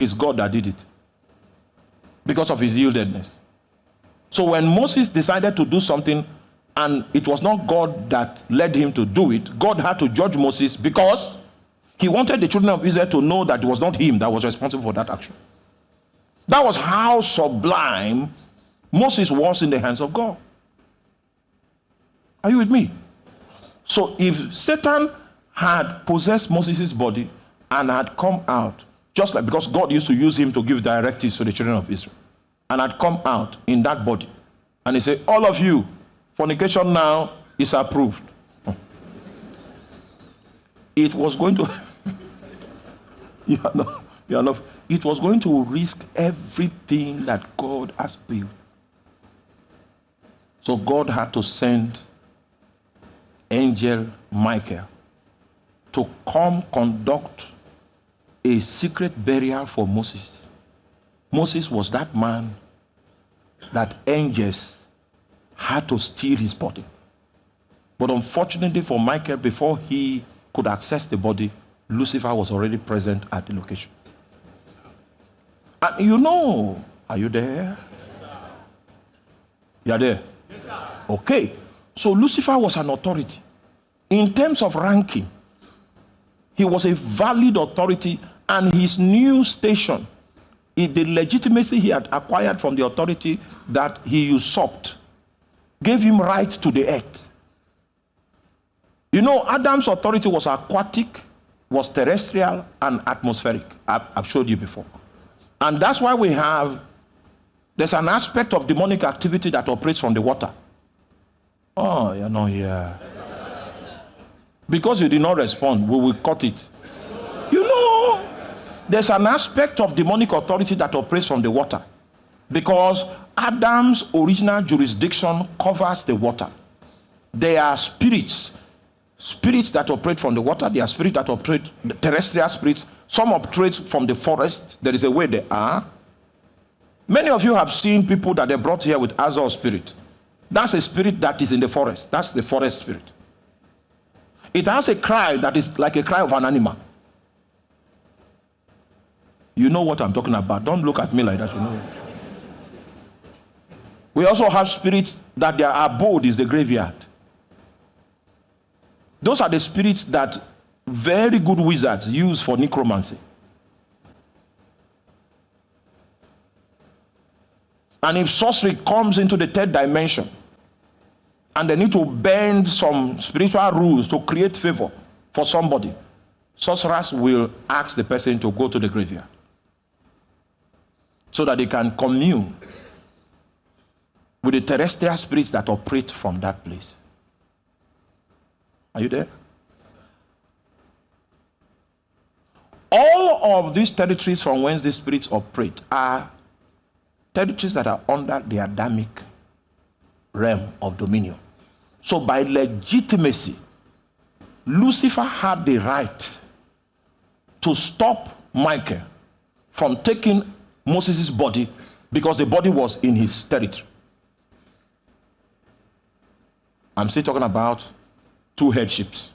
It's God that did it because of his yieldedness. So when Moses decided to do something and it was not God that led him to do it, God had to judge Moses because he wanted the children of Israel to know that it was not him that was responsible for that action. That was how sublime Moses was in the hands of God. Are you with me? So if Satan had possessed Moses' body and had come out, just like, because God used to use him to give directives to the children of Israel, and had come out in that body, and he said, all of you, fornication now is approved. It was going to it was going to risk everything that God has built. So God had to send angel Michael to come conduct a secret burial for Moses. Moses was that man that angels had to steal his body. But unfortunately for Michael, before he could access the body, Lucifer was already present at the location. And you know, are you there? You are there? Yes, sir. Okay. So Lucifer was an authority. In terms of ranking, he was a valid authority, and his new station, the legitimacy he had acquired from the authority that he usurped, gave him right to the earth. You know, Adam's authority was aquatic, was terrestrial, and atmospheric. I've showed you before. And that's why there's an aspect of demonic activity that operates from the water. Oh, you're not here. Because you did not respond, we will cut it. You know, there's an aspect of demonic authority that operates from the water. Because Adam's original jurisdiction covers the water. There are spirits that operate from the water. There are spirits that operate, terrestrial spirits. Some operate from the forest. There is a way they are. Many of you have seen people that they brought here with Azor spirit. That's a spirit that is in the forest. That's the forest spirit. It has a cry that is like a cry of an animal. You know what I'm talking about. Don't look at me like that. You know. We also have spirits that their abode is the graveyard. Those are the spirits that very good wizards use for necromancy. And if sorcery comes into the third dimension, and they need to bend some spiritual rules to create favor for somebody, sorcerers will ask the person to go to the graveyard so that they can commune with the terrestrial spirits that operate from that place. Are you there? All of these territories from whence these spirits operate are territories that are under the Adamic realm of dominion. So by legitimacy, Lucifer had the right to stop Michael from taking Moses' body because the body was in his territory. I'm still talking about two headships.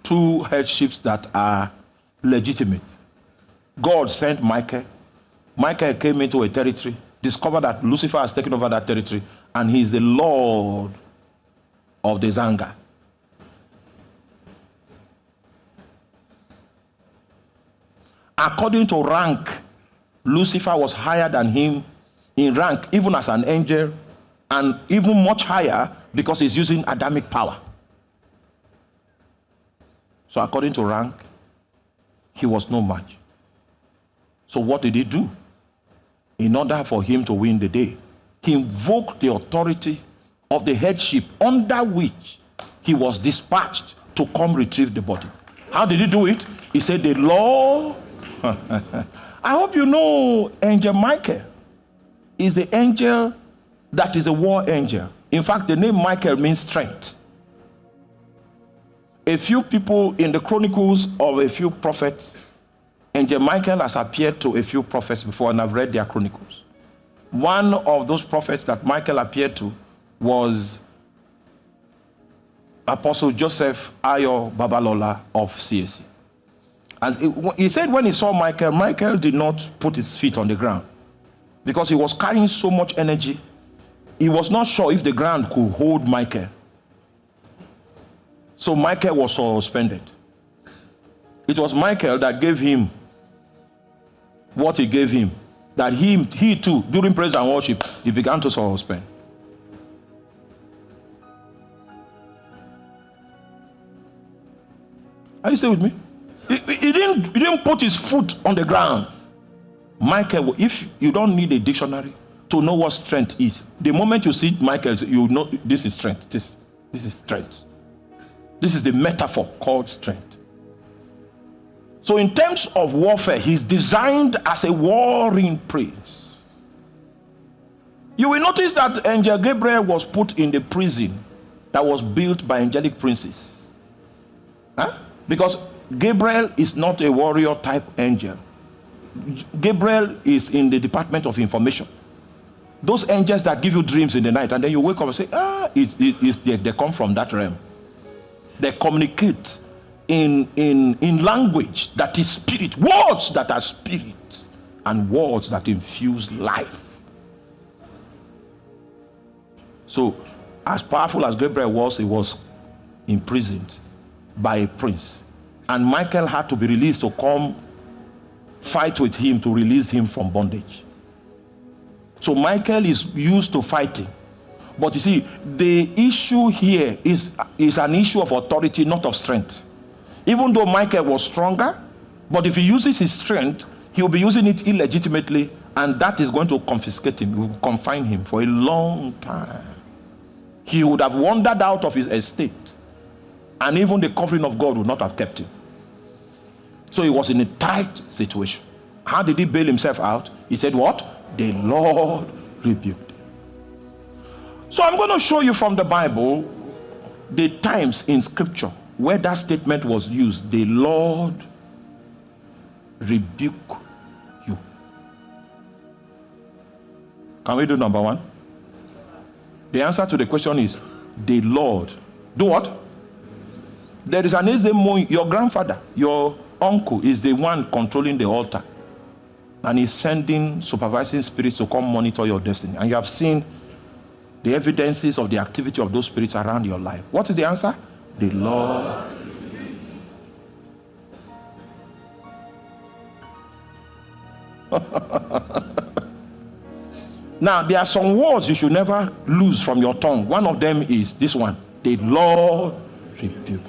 Two headships that are legitimate. God sent Michael. Michael came into a territory, discovered that Lucifer has taken over that territory, and he is the Lord of the Zanga. According to rank, Lucifer was higher than him in rank, even as an angel, and even much higher because he's using Adamic power. So according to rank, he was no match. So what did he do? In order for him to win the day, he invoked the authority of the headship under which he was dispatched to come retrieve the body. How did he do it? He said, the law. I hope you know Angel Michael is the angel that is a war angel. In fact, the name Michael means strength. A few people in the chronicles of a few prophets, Angel Michael has appeared to a few prophets before, and I've read their chronicles. One of those prophets that Michael appeared to was Apostle Joseph Ayo Babalola of CAC. And he said when he saw Michael, Michael did not put his feet on the ground because he was carrying so much energy. He was not sure if the ground could hold Michael. So Michael was suspended. It was Michael that gave him what he gave him. That he too, during praise and worship, he began to suspend. Are you still with me? He didn't put his foot on the ground. Michael, if you don't need a dictionary to know what strength is, the moment you see Michael, you know this is strength. This is strength. This is the metaphor called strength. So in terms of warfare, he's designed as a warring prince. You will notice that Angel Gabriel was put in the prison that was built by angelic princes. Huh? Because Gabriel is not a warrior type angel. Gabriel is in the department of information. Those angels that give you dreams in the night and then you wake up and say, they come from that realm. They communicate in language that is spirit, words that are spirit, and words that infuse life. So, as powerful as Gabriel was, he was imprisoned by a prince. And Michael had to be released to come fight with him to release him from bondage. So Michael is used to fighting. But you see, the issue here is an issue of authority, not of strength. Even though Michael was stronger, but if he uses his strength, he will be using it illegitimately, and that is going to confiscate him, will confine him for a long time. He would have wandered out of his estate, and even the covering of God would not have kept him. So he was in a tight situation. How did he bail himself out? He said what? The Lord rebuked. So I'm going to show you from the Bible the times in scripture where that statement was used. The Lord rebuke you. Can we do number one? The answer to the question is the Lord. Do what? There is an Ezemo, your grandfather, your uncle is the one controlling the altar. And he's sending supervising spirits to come monitor your destiny. And you have seen the evidences of the activity of those spirits around your life. What is the answer? The Lord. Now, there are some words you should never lose from your tongue. One of them is this one. The Lord rebuke.